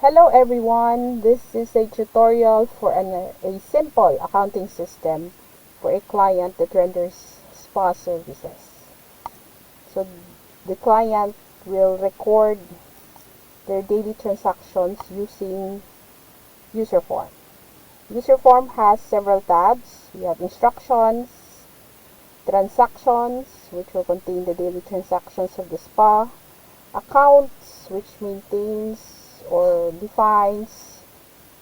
Hello everyone, this is a tutorial for a simple accounting system for a client that renders spa services. So the client will record their daily transactions using user form. User form has several tabs. We have instructions, transactions, which will contain the daily transactions of the spa, accounts, which maintains or defines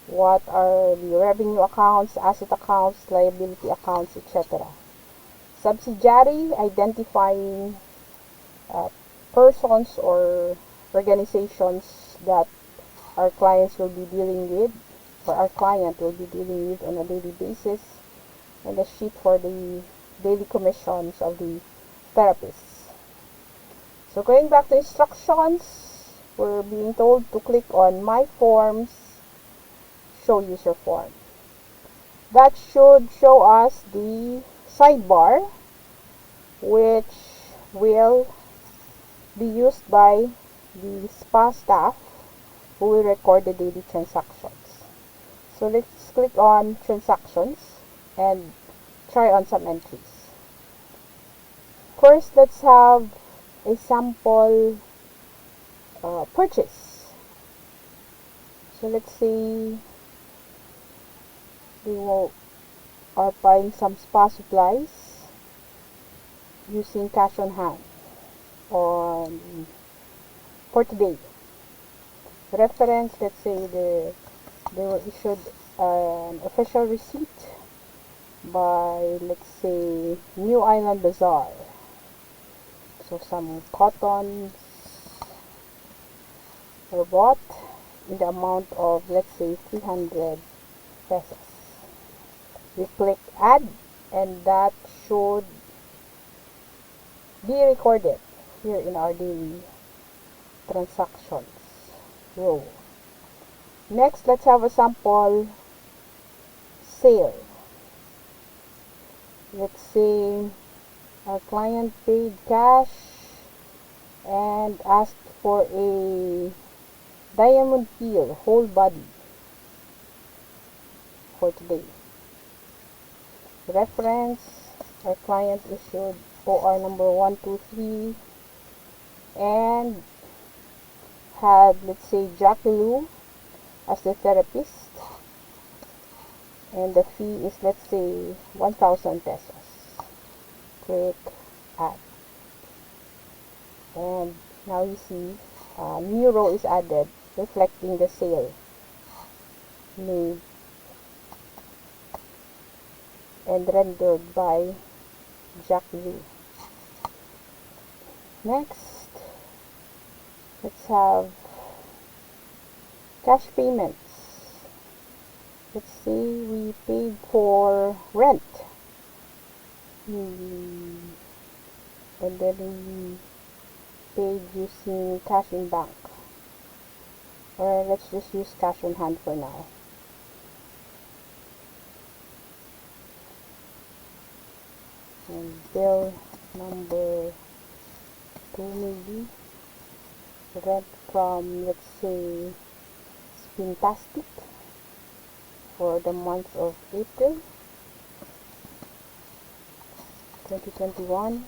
what are the revenue accounts, asset accounts, liability accounts, etc. Subsidiary, identifying persons or organizations that our clients will be dealing with, or our client will be dealing with on a daily basis, and a sheet for the daily commissions of the therapists. So going back to instructions, we're being told to click on My Forms, Show User Form. That should show us the sidebar, which will be used by the spa staff who will record the daily transactions. So let's click on Transactions and try on some entries. First, let's have a sample purchase. So let's say we are buying some spa supplies using cash on hand for today. Reference, let's say they were issued an official receipt by, let's say, New Island Bazaar. So some cottons were bought in the amount of, let's say, 300 pesos. We click add, and that should be recorded here in our daily transactions row. Next, let's have a sample sale. Let's say our client paid cash and asked for a diamond peel whole body for today. Reference, our client issued OR number 123 and had, let's say, Jackie Lou as the therapist, and the fee is, let's say, 1,000 pesos. Click add, and now you see a new row is added reflecting the sale made and rendered by Jackie Lou. Next, let's have cash payments. Let's say we paid for rent, and then we paid using cash in bank, or let's just use cash on hand for now. And bill number 2, maybe rent from, let's say, Spintastic for the month of April 2021.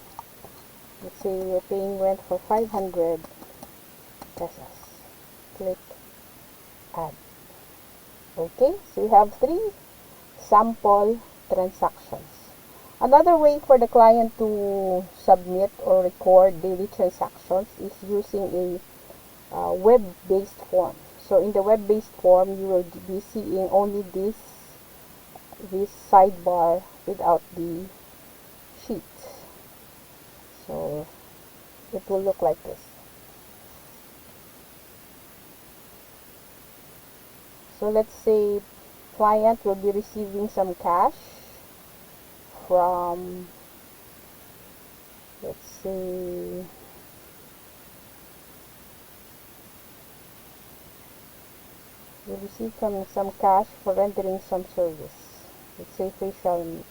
Let's say we're paying rent for 500 pesos. Click add. Okay, so we have 3 sample transactions. Another way for the client to submit or record daily transactions is using a web-based form. So in the web-based form, you will be seeing only this sidebar without the sheet. So it will look like this. So let's say client will be receiving some cash from, let's say, we receive some cash for rendering some service. Let's say facial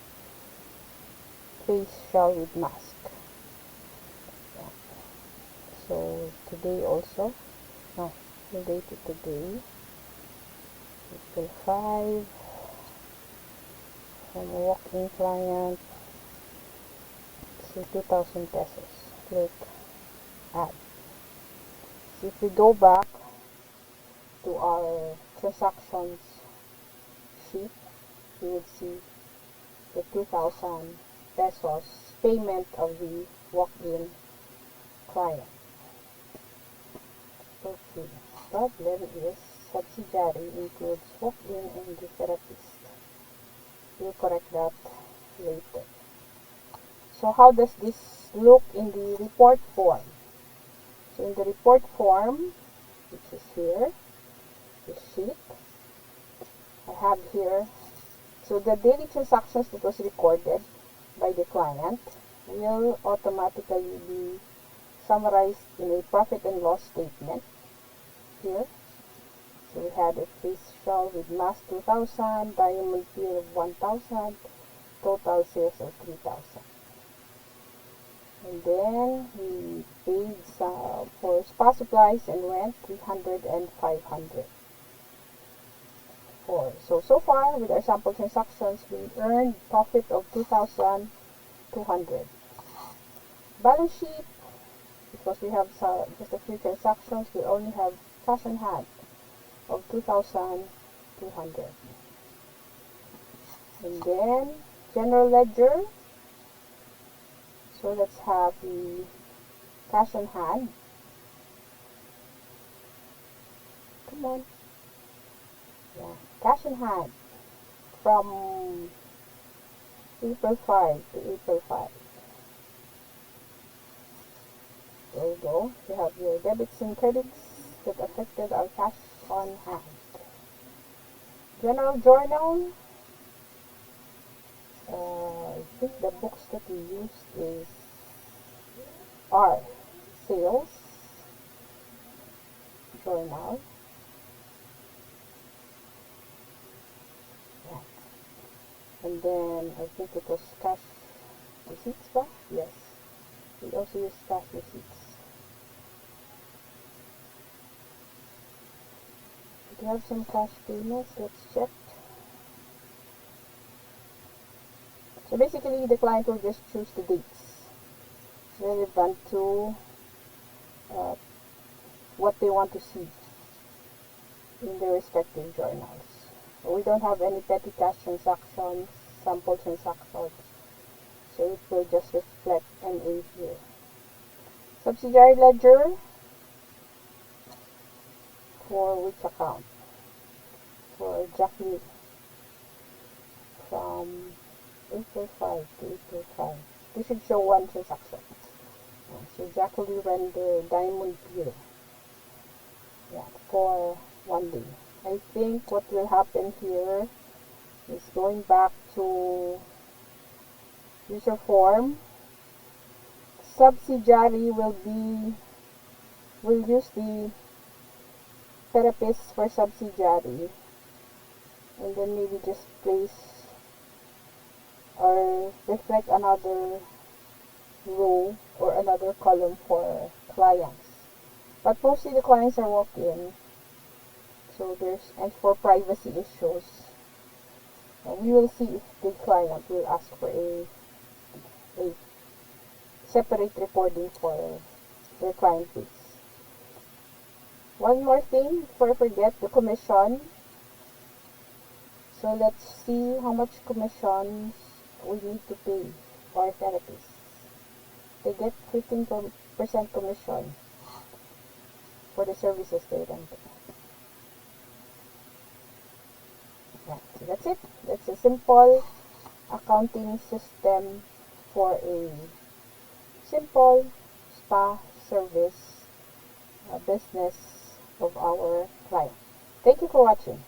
with mask. Yeah. So today also, no, today to today. April 5, from a walk-in client, say 2,000 pesos. Click add. So if we go back to our transactions sheet, you would see the 2,000 pesos payment of the walk-in client. Okay, problem is subsidiary includes walk-in and the therapist. We'll correct that later. So how does this look in the report form? So in the report form, which is here, the sheet, I have here, so the daily transactions that was recorded by the client will automatically be summarized in a profit and loss statement here. So we had a facial with mask 2,000, diamond peel of 1,000, total sales of 3,000. And then we paid for spa supplies and rent 300 and 500. So far with our sample transactions, we earned profit of 2,200. Balance sheet, because we have just a few transactions, we only have cash on hand of 2,200. And then general ledger. So let's have the cash on hand. Come on. Yeah, cash on hand from April 5 to April 5. There you go. You have your debits and credits that affected our cash on hand. General journal. I think the books that we used are sales journal. Yeah. And then I think it was cash receipts, ba? Yes. We also use cash receipts. We have some cash payments. Let's check. So basically, the client will just choose the dates relevant to what they want to see in their respective journals. So we don't have any petty cash transactions, sample transactions, so it will just reflect NA here. Subsidiary ledger, for which account? For Jackie, from April 5 to April 5. This should show one transaction. So Jackie ran the diamond peel. Yeah, for 1 day. I think what will happen here is going back to user form. Subsidiary will use the therapist for subsidiary, and then maybe just place or reflect another row or another column for clients. But mostly the clients are walk-in, so and for privacy issues, we will see if the client will ask for a separate recording for their client base. One more thing before I forget, the commission. So let's see how much commissions we need to pay our therapists. They get 15% commission for the services they render. Yeah, so that's it. That's a simple accounting system for a simple spa service business of our client. Thank you for watching.